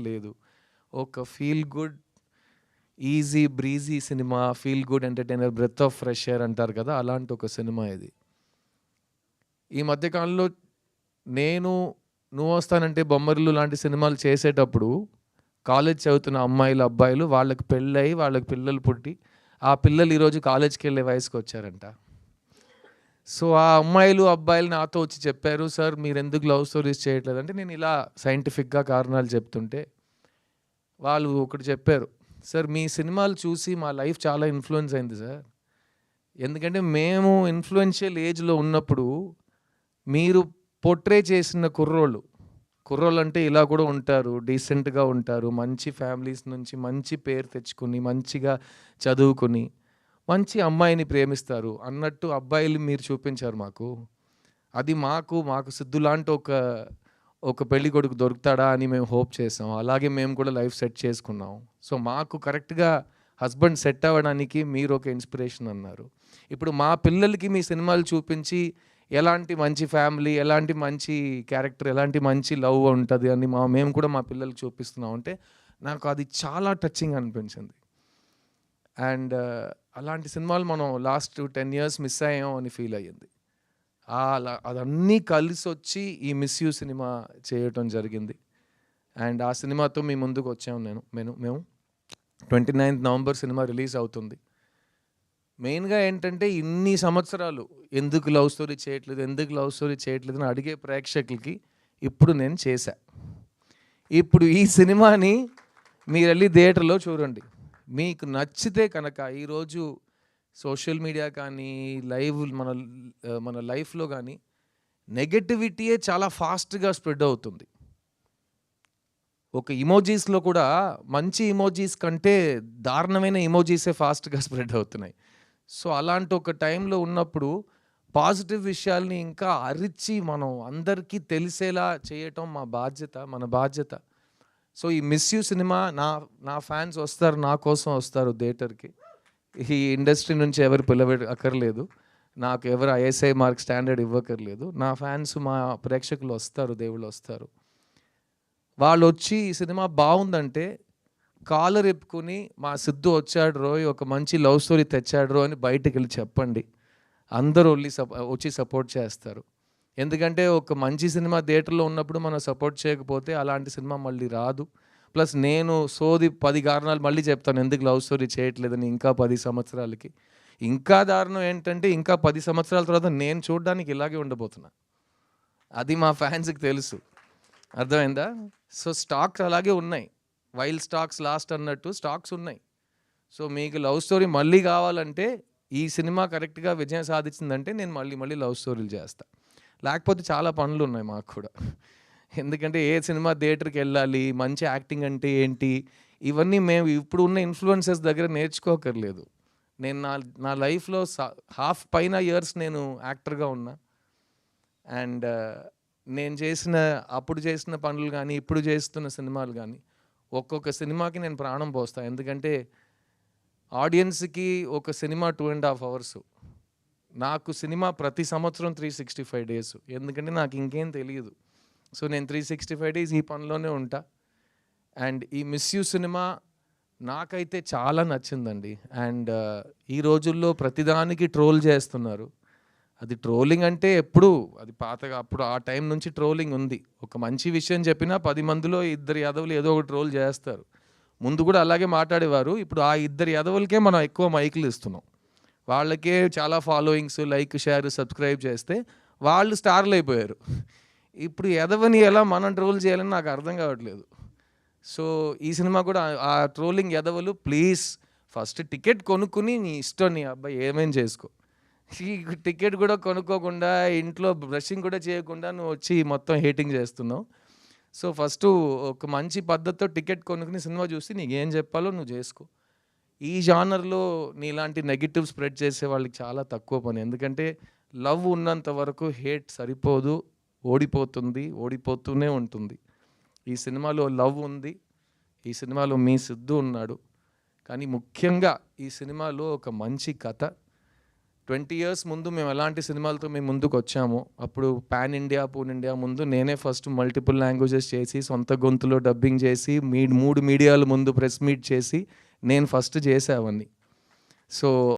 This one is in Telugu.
లేదు. ఒక feel good, easy breezy cinema, feel good entertainer, breath of fresh air అంటారు కదా! అలాంటి ఒక సినిమా ఇది. ఈ మధ్య కాలంలో నేను 'నువ్వొస్తానంటే బొమ్మరిల్లు' లాంటి సినిమాలు చేసేటప్పుడు కాలేజ్ చదువుతున్న అమ్మాయిలు, అబ్బాయిలు వాళ్ళకి పెళ్ళయి, వాళ్ళకి పిల్లలు పుట్టి, ఆ పిల్లలు ఈరోజు కాలేజ్‌కెళ్ళే వయసుకొచ్చారంట. సో, ఆ అమ్మాయిలు, అబ్బాయిలు నాతో వచ్చి చెప్పారు, "సార్ మీరెందుకు లవ్ స్టోరీస్ చేయట్లేదంటే" నేను ఇలా సైంటిఫిక్‌గా కారణాలు చెప్తుంటే, వాళ్ళు ఒకటి చెప్పారు, "సార్ మీ సినిమాలు చూసి మా లైఫ్ చాలా ఇన్‌ఫ్లూయెన్స్ అయింది సార్. ఎందుకంటే మేము ఇన్‌ఫ్లూయెన్షియల్ ఏజ్‌లో ఉన్నప్పుడు మీరు పోర్ట్రే చేసిన కుర్రోళ్ళు, కుర్రోళ్ళంటే ఇలా కూడా ఉంటారు, డీసెంట్‌గా ఉంటారు, మంచి ఫ్యామిలీస్ నుంచి మంచి పేరు తెచ్చుకొని, మంచిగా చదువుకొని, మంచి అమ్మాయిని ప్రేమిస్తారు అన్నట్టు అబ్బాయిలు మీరు చూపించారు మాకు. అది మాకు సిద్ధులాంటి ఒక పెళ్ళికొడుకు దొరుకుతాడా అని మేము హోప్ చేసాం. అలాగే మేము కూడా లైఫ్ సెట్ చేసుకున్నాం. సో, మాకు కరెక్ట్‌గా హస్బెండ్ సెట్ అవ్వడానికి మీరొక ఇన్‌స్పిరేషన్" అన్నారు. ఇప్పుడు మా పిల్లలకి మీ సినిమాలు చూపించి ఎలాంటి మంచి ఫ్యామిలీ, ఎలాంటి మంచి క్యారెక్టర్, ఎలాంటి మంచి లవ్ ఉంటది అని మేము కూడా మా పిల్లలకి చూపిస్తున్నాం అంటే, నాకు అది చాలా టచింగ్ అనిపించింది. అండ్ అలాంటి సినిమాలు మనం లాస్ట్ 10 ఇయర్స్ మిస్ అయ్యాం అని ఫీల్ అయ్యింది. అలా అదన్నీ కలిసొచ్చి ఈ 'మిస్ యూ' సినిమా చేయటం జరిగింది. అండ్ ఆ సినిమాతో మీ ముందుకు వచ్చాము మేము 29థ్ నవంబర్ సినిమా రిలీజ్ అవుతుంది. మెయిన్‌గా ఏంటంటే ఇన్ని సంవత్సరాలు ఎందుకు లవ్ స్టోరీ చేయట్లేదు, ఎందుకు లవ్ స్టోరీ చేయట్లేదు అని అడిగే ప్రేక్షకులకి ఇప్పుడు నేను చేశా. ఇప్పుడు ఈ సినిమాని మీరెళ్ళి థియేటర్‌లో చూడండి. మీకు నచ్చితే కనుక ఈరోజు సోషల్ మీడియా కానీ, మన లైఫ్‌లో గానీ నెగటివిటీయే చాలా ఫాస్ట్‌గా స్ప్రెడ్ అవుతుంది. ఒక ఇమోజీస్‌లో కూడా మంచి ఇమోజీస్ కంటే దారుణమైన ఇమోజీసే ఫాస్ట్‌గా స్ప్రెడ్ అవుతున్నాయి. సో, అలాంటి ఒక టైంలో ఉన్నప్పుడు పాజిటివ్ విషయాల్ని ఇంకా అరిచి మనం అందరికీ తెలిసేలా చేయటం మన బాధ్యత. సో, ఈ 'మిస్ యూ' సినిమా నా నా ఫ్యాన్స్ వస్తారు, నా కోసం వస్తారు థియేటర్‌కి. ఈ ఇండస్ట్రీ నుంచి ఎవరు అక్కర్లేదు. నాకు ఎవరు ఐఎస్ఐ మార్క్ స్టాండర్డ్ ఇవ్వక్కర్లేదు. నా ఫ్యాన్స్, మా ప్రేక్షకులు వస్తారు, దేవుళ్ళొస్తారు. వాళ్ళొచ్చి ఈ సినిమా బావుందంటే కాలర్ ఎప్పుకొని మా సిద్ధు వచ్చాడు రోయ్! ఒక మంచి లవ్ స్టోరీ తెచ్చాడు రో అని బయటికెళ్ళి చెప్పండి. అందరూ వచ్చి సపోర్ట్ చేస్తారు. ఎందుకంటే ఒక మంచి సినిమా థియేటర్‌లో ఉన్నప్పుడు మనం సపోర్ట్ చేయకపోతే అలాంటి సినిమా మళ్ళీ రాదు. ప్లస్ నేను సోది 10 కారణాలు మళ్ళీ చెప్తాను ఎందుకు లవ్ స్టోరీ చేయట్లేదని ఇంకా 10 సంవత్సరాలకి. ఇంకా దారుణం ఏంటంటే ఇంకా 10 సంవత్సరాల తర్వాత నేను చూడ్డానికి ఇలాగే ఉండబోతున్నా. అది మా ఫ్యాన్స్‌కి తెలుసు. అర్థమైందా? సో, స్టాక్స్ అలాగే ఉన్నాయి. వైల్డ్ స్టాక్స్ లాస్ట్ అన్నట్టు స్టాక్స్ ఉన్నాయి. సో, మీకు లవ్ స్టోరీ మళ్ళీ కావాలంటే ఈ సినిమా కరెక్ట్‌గా విజయం సాధించిందంటే నేను మళ్ళీ లవ్ స్టోరీలు చేస్తా. లేకపోతే చాలా పనులున్నాయి మాకు కూడా. ఎందుకంటే ఏ సినిమా థియేటర్‌కెళ్ళాలి, మంచి యాక్టింగ్ అంటే ఏంటి, ఇవన్నీ మేము ఇప్పుడు ఉన్న ఇన్‌ఫ్లుయెన్సర్స్ దగ్గర నేర్చుకోకర్లేదు. నేను నా నా లైఫ్‌లో హాఫ్ పైన ఇయర్స్ నేను యాక్టర్‌గా ఉన్నా. అండ్ అప్పుడు చేసిన పనులు గానీ, ఇప్పుడు చేస్తున్న సినిమాలు గానీ, ఒక్కొక్క సినిమాకి నేను ప్రాణం పోస్తా. ఎందుకంటే ఆడియన్స్‌కి ఒక సినిమా 2½ అవర్సు. నాకు సినిమా ప్రతి సంవత్సరం 365 డేస్. ఎందుకంటే నాకు ఇంకేం తెలీదు. సో, నేను 365 డేస్ ఈ పనిలోనే ఉంటా. అండ్ ఈ 'మిస్ యూ' సినిమా నాకైతే చాలా నచ్చిందండి. అండ్ ఈ రోజుల్లో ప్రతిదానికి ట్రోల్ చేస్తున్నారు. అది ట్రోలింగ్ అంటే ఎప్పుడు అది పాతగా అప్పుడు ఆ టైం నుంచి ట్రోలింగ్ ఉంది. ఒక మంచి విషయం చెప్పినా 10 మందిలో ఇద్దరు ఎదవలు ఏదో ఒక ట్రోల్ చేస్తారు. ముందు కూడా అలాగే మాట్లాడేవారు. ఇప్పుడు ఆ ఇద్దరు ఎదవలకే మనం ఎక్కువ మైకులు ఇస్తున్నాం. వాళ్ళకే చాలా ఫాలోయింగ్స్, లైక్, షేర్, సబ్స్క్రైబ్ చేస్తే వాళ్ళు స్టార్లు అయిపోయారు. ఇప్పుడు ఎదవని ఎలా మనం ట్రోల్ చేయాలని నాకు అర్థం కావట్లేదు. సో, ఈ సినిమా కూడా ఆ ట్రోలింగ్ ఎదవలు ప్లీజ్ ఫస్ట్ టికెట్ కొనుక్కొని నీ ఇష్టం నీ అబ్బాయి ఏమైనా చేసుకో. ఈ టికెట్ కూడా కొనుక్కోకుండా ఇంట్లో బ్రషింగ్ కూడా చేయకుండా నువ్వు వచ్చి మొత్తం హేటింగ్ చేస్తున్నావు. సో, ఫస్టు ఒక మంచి పద్ధతితో టికెట్ కొనుక్కుని సినిమా చూసి నీకేం చెప్పాలో నువ్వు చేసుకో. ఈ జానర్‌లో నీలాంటి నెగెటివ్ స్ప్రెడ్ చేసే వాళ్ళకి చాలా తక్కువ పని. ఎందుకంటే లవ్ ఉన్నంత వరకు హేట్ సరిపోదు, ఓడిపోతుంది, ఓడిపోతూనే ఉంటుంది. ఈ సినిమాలో లవ్ ఉంది. ఈ సినిమాలో మీ సిద్ధు ఉన్నాడు. కానీ ముఖ్యంగా ఈ సినిమాలో ఒక మంచి కథ, 20 ఇయర్స్ ముందు మేము ఎలాంటి సినిమాలతో మేము ముందుకు వచ్చామో, అప్పుడు పాన్ ఇండియా, పూన్ ఇండియా ముందు నేనే ఫస్ట్ మల్టిపుల్ లాంగ్వేజెస్ చేసి, సొంత గొంతులో డబ్బింగ్ చేసి, 3 మీడియాల ముందు ప్రెస్ మీట్ చేసి, నేను ఫస్ట్ చేసే అవన్నీ. సో